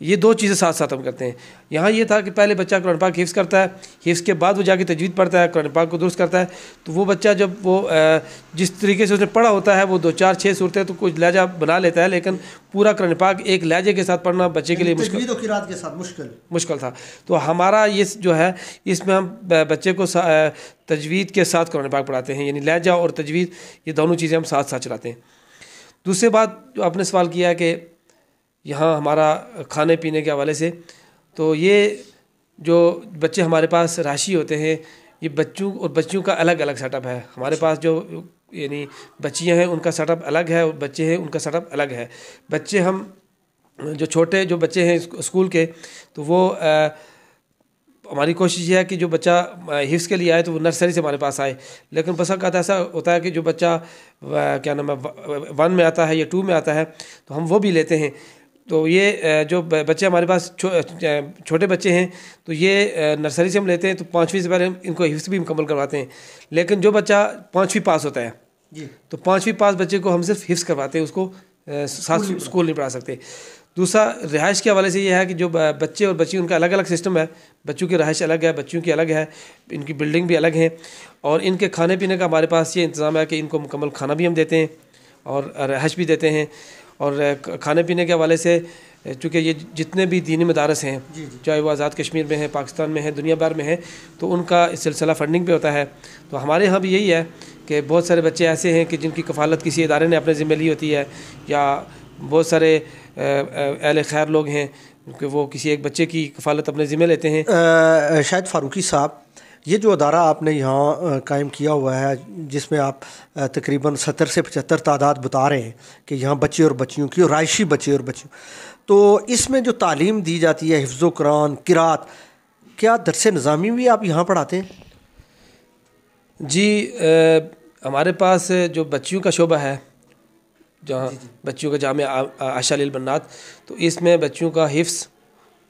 یہ دو چیزیں ساتھ ساتھ ہم کرتے ہیں. یہاں یہ تھا کہ پہلے بچہ قرآن پاک حفظ کرتا ہے, حفظ کے بعد وہ جا کے تجوید پڑھتا ہے, قرآن پاک کو درست کرتا ہے. تو وہ بچہ جب وہ جس طریقے سے اس نے پڑھا ہوتا ہے وہ 2 4 6 صورتیں تو کچھ لہجہ بنا لیتا ہے, لیکن پورا قرآن پاک ایک لہجے کے ساتھ پڑھنا بچے کے لیے تجوید و قرات کے ساتھ مشکل تھا. تو ہمارا یہ جو ہے اس میں ہم بچے کو تجوید کے ساتھ قرآن پاک پڑھاتے ہیں, یعنی لہجہ اور تجوید یہ دونوں چیزیں ہم ساتھ ساتھ چلاتے ہیں. دوسری بات جو آپ نے سوال کیا ہے کہ یہاں ہمارا کھانے پینے کے حوالے سے, تو یہ جو بچے ہمارے پاس رہائشی ہوتے ہیں یہ بچوں اور بچیوں کا الگ الگ سیٹ اپ ہے. ہمارے پاس جو یعنی بچیاں ہیں ان کا سیٹ اپ الگ ہے اور بچے ہیں ان کا سیٹ اپ الگ ہے. بچے ہم جو چھوٹے جو بچے ہیں اسکول کے, تو وہ ہماری کوشش یہ ہے کہ جو بچہ حفظ کے لیے آئے تو وہ نرسری سے ہمارے پاس آئے. لیکن بس اوقات ایسا ہوتا ہے کہ جو بچہ کیا نام ہے 1 میں آتا ہے یا 2 میں آتا ہے تو ہم وہ بھی لیتے ہیں. تو یہ جو بچے ہمارے پاس چھوٹے بچے ہیں تو یہ نرسری سے ہم لیتے ہیں, تو 5ویں سے پہلے ان کو حفظ بھی مکمل کرواتے ہیں. لیکن جو بچہ 5ویں پاس ہوتا ہے تو 5ویں پاس بچے کو ہم صرف حفظ کرواتے ہیں, اس کو ساتھ اسکول نہیں پڑھا سکتے. دوسرا رہائش کے حوالے سے یہ ہے کہ جو بچے اور بچی ان کا الگ الگ سسٹم ہے. بچوں کی رہائش الگ ہے, بچیوں کی الگ ہے, ان کی بلڈنگ بھی الگ ہیں, اور ان کے کھانے پینے کا ہمارے پاس یہ انتظام ہے کہ ان کو مکمل کھانا بھی ہم دیتے ہیں اور رہائش بھی دیتے ہیں. اور کھانے پینے کے حوالے سے چونکہ یہ جتنے بھی دینی مدارس ہیں چاہے وہ آزاد کشمیر میں ہیں, پاکستان میں ہیں, دنیا بھر میں ہیں, تو ان کا سلسلہ فنڈنگ پہ ہوتا ہے. تو ہمارے ہاں بھی یہی ہے کہ بہت سارے بچے ایسے ہیں کہ جن کی کفالت کسی ادارے نے اپنے ذمہ لی ہوتی ہے, یا بہت سارے اہل خیر لوگ ہیں کہ وہ کسی ایک بچے کی کفالت اپنے ذمہ لیتے ہیں. شاہد فاروقی صاحب, یہ جو ادارہ آپ نے یہاں قائم کیا ہوا ہے جس میں آپ تقریباً 70 سے 75 تعداد بتا رہے ہیں کہ یہاں بچے اور بچیوں کی, اور رہائشی بچے اور بچیوں, تو اس میں جو تعلیم دی جاتی ہے حفظ و قرآن قرات, کیا درس نظامی بھی آپ یہاں پڑھاتے ہیں؟ جی ہمارے پاس جو بچیوں کا شعبہ ہے جہاں بچیوں کا جامعہ عائشہ للبنات, تو اس میں بچیوں کا حفظ,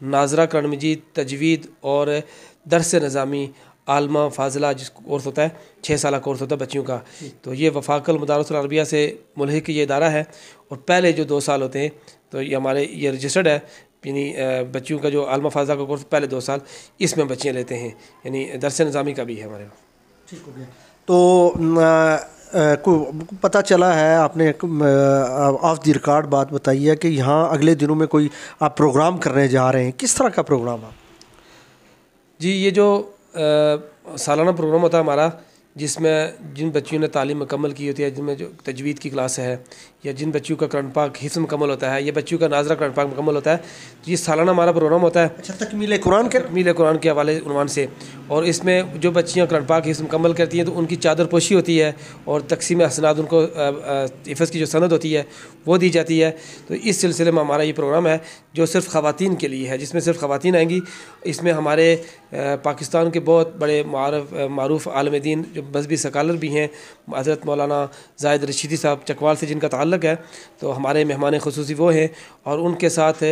ناظرہ قرآن مجید, تجوید اور درس نظامی, عالمہ فاضلہ جس کورس ہوتا ہے 6 سالہ کورس ہوتا ہے بچیوں کا. تو یہ وفاق المدارس العربیہ سے ملحق یہ ادارہ ہے, اور پہلے جو 2 سال ہوتے ہیں تو یہ ہمارے یہ رجسٹرڈ ہے, یعنی بچیوں کا جو عالمہ فاضلہ کا کورس پہلے 2 سال اس میں بچیاں لیتے ہیں, یعنی درس نظامی کا بھی ہے ہمارے وہاں. ٹھیک ہو گیا. تو پتہ چلا ہے آپ نے آف دی ریکارڈ بات بتائی ہے کہ یہاں اگلے دنوں میں کوئی آپ پروگرام کرنے جا رہے ہیں, کس طرح کا پروگرام آپ؟ جی یہ جو سالانہ پروگرام ہوتا ہے ہمارا, جس میں جن بچیوں نے تعلیم مکمل کی ہوتی ہے, جن میں جو تجوید کی کلاس ہے, یا جن بچیوں کا قرآن پاک حفظ مکمل ہوتا ہے, یا بچیوں کا ناظرہ قرآن پاک مکمل ہوتا ہے, تو یہ سالانہ ہمارا پروگرام ہوتا ہے. اچھا, تکمیل قرآن کے حوالے عنوان سے. اور اس میں جو بچیاں قرآن پاک حفظ مکمل کرتی ہیں تو ان کی چادر پوشی ہوتی ہے, اور تقسیم حسنات ان کو حفظ کی جو سند ہوتی ہے وہ دی جاتی ہے. تو اس سلسلے میں ہمارا یہ پروگرام ہے جو صرف خواتین کے لیے ہے, جس میں صرف خواتین آئیں گی. اس میں ہمارے پاکستان کے بہت بڑے معروف عالم دین جو مذہبی سکالر بھی ہیں, حضرت مولانا زاہد رشیدی صاحب چکوال سے جن کا تعلق ہے, تو ہمارے مہمان خصوصی وہ ہیں. اور ان کے ساتھ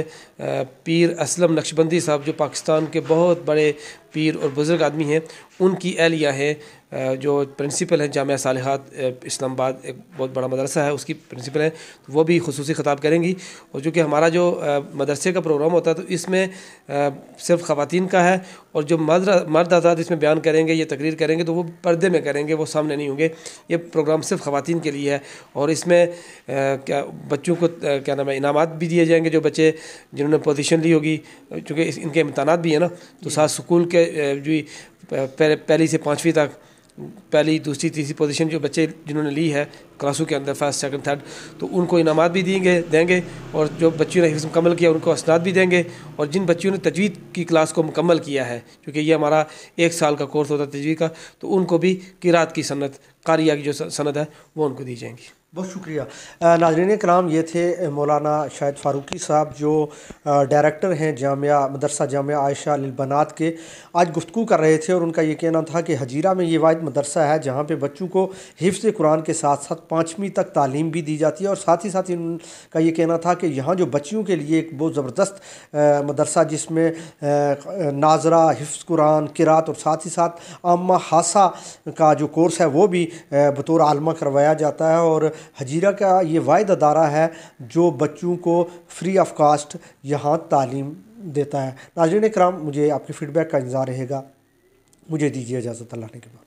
پیر اسلم نقشبندی صاحب جو پاکستان کے بہت بڑے پیر اور بزرگ آدمی ہیں, ان کی اہلیہ ہیں جو پرنسپل ہیں جامعہ صالحات اسلام آباد, ایک بہت بڑا مدرسہ ہے, اس کی پرنسپل ہیں, تو وہ بھی خصوصی خطاب کریں گی. اور جو کہ ہمارا جو مدرسے کا پروگرام ہوتا ہے تو اس میں صرف خواتین کا ہے, اور جو مرد حضرات اس میں بیان کریں گے, یہ تقریر کریں گے, تو وہ پردے میں کریں گے, وہ سامنے نہیں ہوں گے. یہ پروگرام صرف خواتین کے لیے ہے. اور اس میں بچوں کو کیا نام ہے انعامات بھی دیے جائیں گے, جو بچے جنہوں نے پوزیشن لی ہوگی, چونکہ ان کے امتحانات بھی ہیں نا, تو ساتھ سکول کے جو پہلی سے 5ویں تک پہلی دوسری تیسری پوزیشن جو بچے جنہوں نے لی ہے کلاسوں کے اندر 1st 2nd 3rd, تو ان کو انعامات بھی دیں گے. اور جو بچیوں نے حفظ مکمل کیا ان کو اسناد بھی دیں گے. اور جن بچیوں نے تجوید کی کلاس کو مکمل کیا ہے, کیونکہ یہ ہمارا 1 سال کا کورس ہوتا ہے تجوید کا, تو ان کو بھی قرات کی سند, قاریہ کی جو سند ہے وہ ان کو دی جائیں گی. بہت شکریہ. ناظرین کرام, یہ تھے مولانا شاہد فاروقی صاحب جو ڈائریکٹر ہیں مدرسہ جامعہ عائشہ للبنات کے. آج گفتگو کر رہے تھے, اور ان کا یہ کہنا تھا کہ حجیرہ میں یہ واحد مدرسہ ہے جہاں پہ بچوں کو حفظ قرآن کے ساتھ ساتھ 5ویں تک تعلیم بھی دی جاتی ہے. اور ساتھ ہی ساتھ ان کا یہ کہنا تھا کہ یہاں جو بچیوں کے لیے ایک بہت زبردست مدرسہ جس میں ناظرہ, حفظ قرآن, قرات, اور ساتھ ہی ساتھ عامہ خاصہ کا جو کورس ہے وہ بھی بطور عالمہ کروایا جاتا ہے. اور حجیرہ کا یہ واحد ادارہ ہے جو بچوں کو فری آف کاسٹ یہاں تعلیم دیتا ہے۔ ناظرین کرام، مجھے آپ کے فیڈ بیک کا انتظار رہے گا۔ مجھے دیجیے اجازت، اللہ نے کے بعد۔